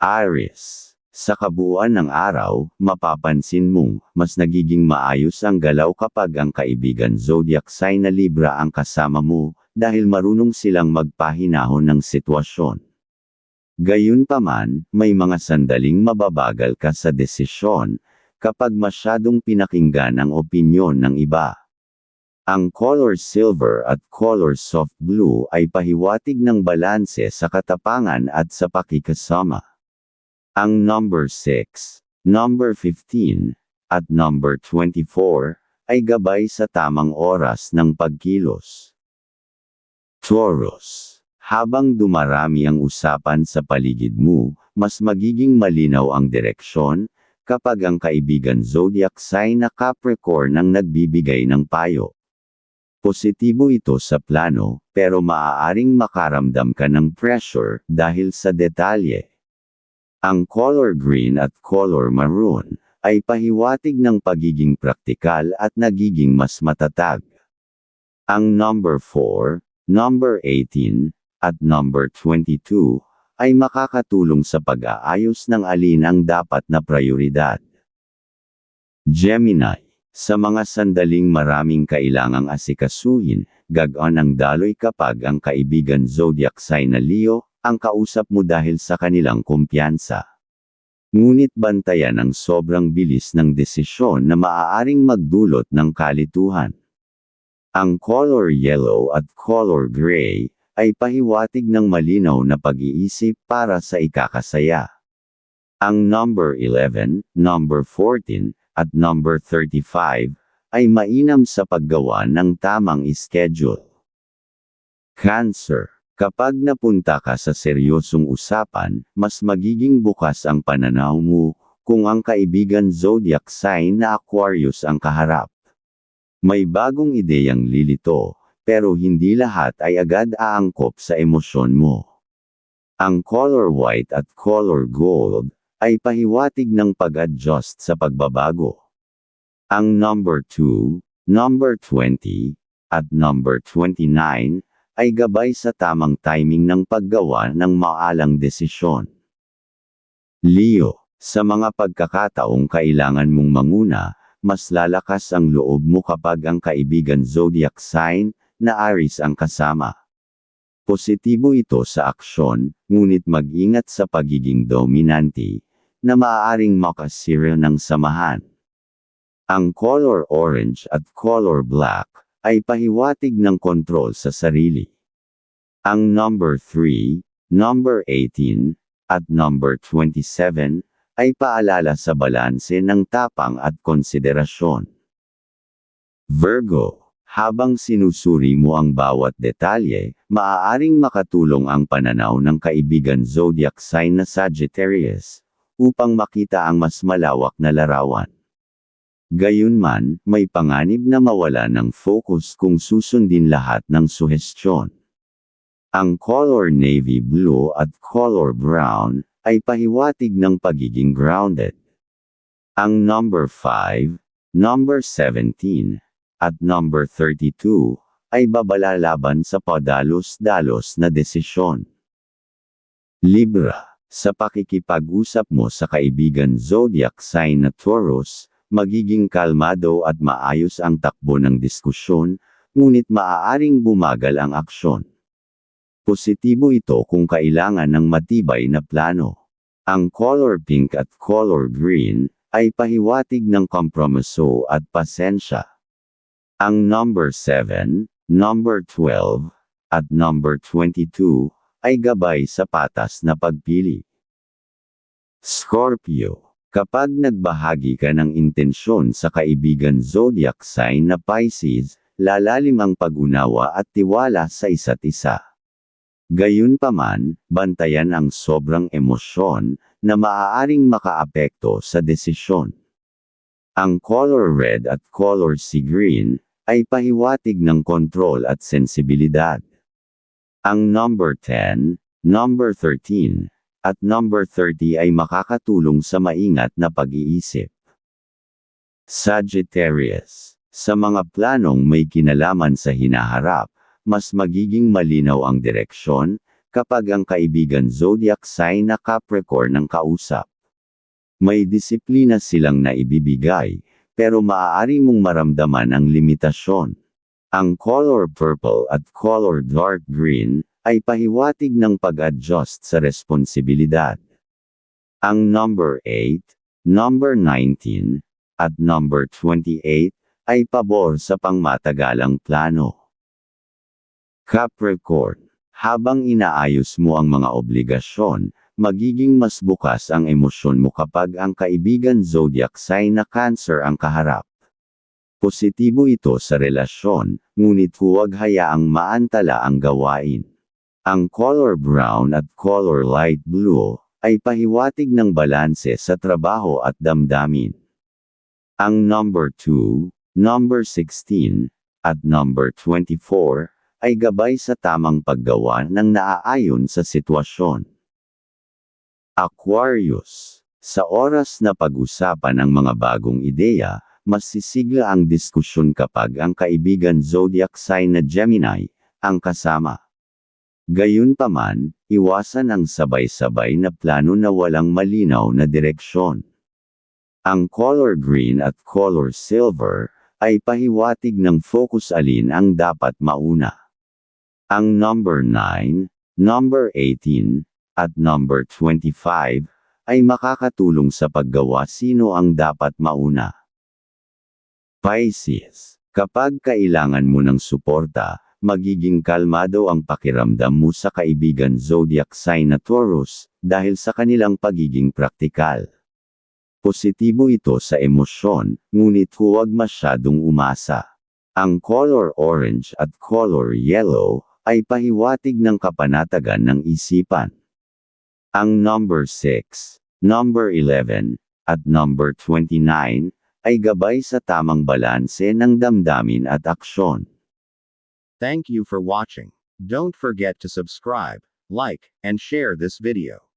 Aries. Sa kabuuan ng araw, mapapansin mong mas nagiging maayos ang galaw kapag ang kaibigan zodiac sign na Libra ang kasama mo, dahil marunong silang magpahinahon ng sitwasyon. Gayunpaman, may mga sandaling mababagal ka sa desisyon, kapag masyadong pinakinggan ang opinyon ng iba. Ang color silver at color soft blue ay pahiwatig ng balanse sa katapangan at sa pakikasama. Ang number 6, number 15, at number 24, ay gabay sa tamang oras ng pagkilos. Taurus. Habang dumarami ang usapan sa paligid mo, mas magiging malinaw ang direksyon, kapag ang kaibigan zodiac sign na Capricorn ang nagbibigay ng payo. Positibo ito sa plano, pero maaaring makaramdam ka ng pressure dahil sa detalye. Ang color green at color maroon ay pahiwatig ng pagiging praktikal at nagiging mas matatag. Ang number 4, number 18, at number 22 ay makakatulong sa pag-aayos ng alin ang dapat na prioridad. Gemini. Sa mga sandaling maraming kailangang asikasuhin, gagaan ang daloy kapag ang kaibigan zodiac sign na Leo ang kausap mo dahil sa kanilang kumpiyansa. Ngunit bantayan ang sobrang bilis ng desisyon na maaaring magdulot ng kalituhan. Ang color yellow at color gray ay pahiwatig ng malinaw na pag-iisip para sa ikakasaya. Ang number 11, number 14, at number 35 ay mainam sa paggawa ng tamang schedule. Cancer. Kapag napunta ka sa seryosong usapan, mas magiging bukas ang pananaw mo, kung ang kaibigan zodiac sign na Aquarius ang kaharap. May bagong ideyang lilito, pero hindi lahat ay agad aangkop sa emosyon mo. Ang color white at color gold ay pahiwatig ng pag-adjust sa pagbabago. Ang number 2, number 20, at number 29 ay gabay sa tamang timing ng paggawa ng maalang desisyon. Leo. Sa mga pagkakataong kailangan mong manguna, mas lalakas ang loob mo kapag ang kaibigan zodiac sign na Aries ang kasama. Positibo ito sa aksyon, ngunit mag-ingat sa pagiging dominante, na maaaring makasira ng samahan. Ang color orange at color black ay pahiwatig ng kontrol sa sarili. Ang number 3, number 18, at number 27 ay paalala sa balanse ng tapang at konsiderasyon. Virgo. Habang sinusuri mo ang bawat detalye, maaaring makatulong ang pananaw ng kaibigan zodiac sign na Sagittarius, upang makita ang mas malawak na larawan. Gayunman, may panganib na mawala ng focus kung susundin lahat ng suhestyon. Ang color navy blue at color brown ay pahiwatig ng pagiging grounded. Ang number 5, number 17, at number 32 ay babalalaban sa padalos-dalos na desisyon. Libra. Sa pakikipag-usap mo sa kaibigan zodiac sign na Taurus, magiging kalmado at maayos ang takbo ng diskusyon, ngunit maaaring bumagal ang aksyon. Positibo ito kung kailangan ng matibay na plano. Ang color pink at color green ay pahiwatig ng kompromiso at pasensya. Ang number 7, number 12, at number 22 ay gabay sa patas na pagpili. Scorpio. Kapag nagbahagi ka ng intensyon sa kaibigan zodiac sign na Pisces, lalalim ang pag-unawa at tiwala sa isa't isa. Gayunpaman, bantayan ang sobrang emosyon na maaaring makaapekto sa desisyon. Ang color red at color sea green ay pahiwatig ng kontrol at sensibilidad. Ang number 10, number 13, at number 30 ay makakatulong sa maingat na pag-iisip. Sagittarius. Sa mga planong may kinalaman sa hinaharap, mas magiging malinaw ang direksyon, kapag ang kaibigan zodiac sign na Capricorn ang kausap. May disiplina silang naibibigay, pero maaari mong maramdaman ang limitasyon. Ang color purple at color dark green ay pahiwatig ng pag-adjust sa responsibilidad. Ang number 8, number 19, at number 28 ay pabor sa pangmatagalang plano. Capricorn, habang inaayos mo ang mga obligasyon, magiging mas bukas ang emosyon mo kapag ang kaibigan zodiac sign na Cancer ang kaharap. Positibo ito sa relasyon, ngunit huwag hayaang maantala ang gawain. Ang color brown at color light blue ay pahiwatig ng balanse sa trabaho at damdamin. Ang number 2, number 16, at number 24 ay gabay sa tamang paggawa ng naaayon sa sitwasyon. Aquarius, sa oras na pag-usapan ang mga bagong ideya, mas sisigla ang diskusyon kapag ang kaibigan zodiac sign na Gemini ang kasama. Gayunpaman, iwasan ang sabay-sabay na plano na walang malinaw na direksyon. Ang color green at color silver ay pahiwatig ng focus alin ang dapat mauna. Ang number 9, number 18, at number 25 ay makakatulong sa paggawa sino ang dapat mauna. Pisces, kapag kailangan mo ng suporta, magiging kalmado ang pakiramdam mo sa kaibigan zodiac sign na Taurus dahil sa kanilang pagiging praktikal. Positibo ito sa emosyon, ngunit huwag masyadong umasa. Ang color orange at color yellow ay pahiwatig ng kapanatagan ng isipan. Ang number 6, number 11, at number 29 ay gabay sa tamang balanse ng damdamin at aksyon. Thank you for watching. Don't forget to subscribe, like, and share this video.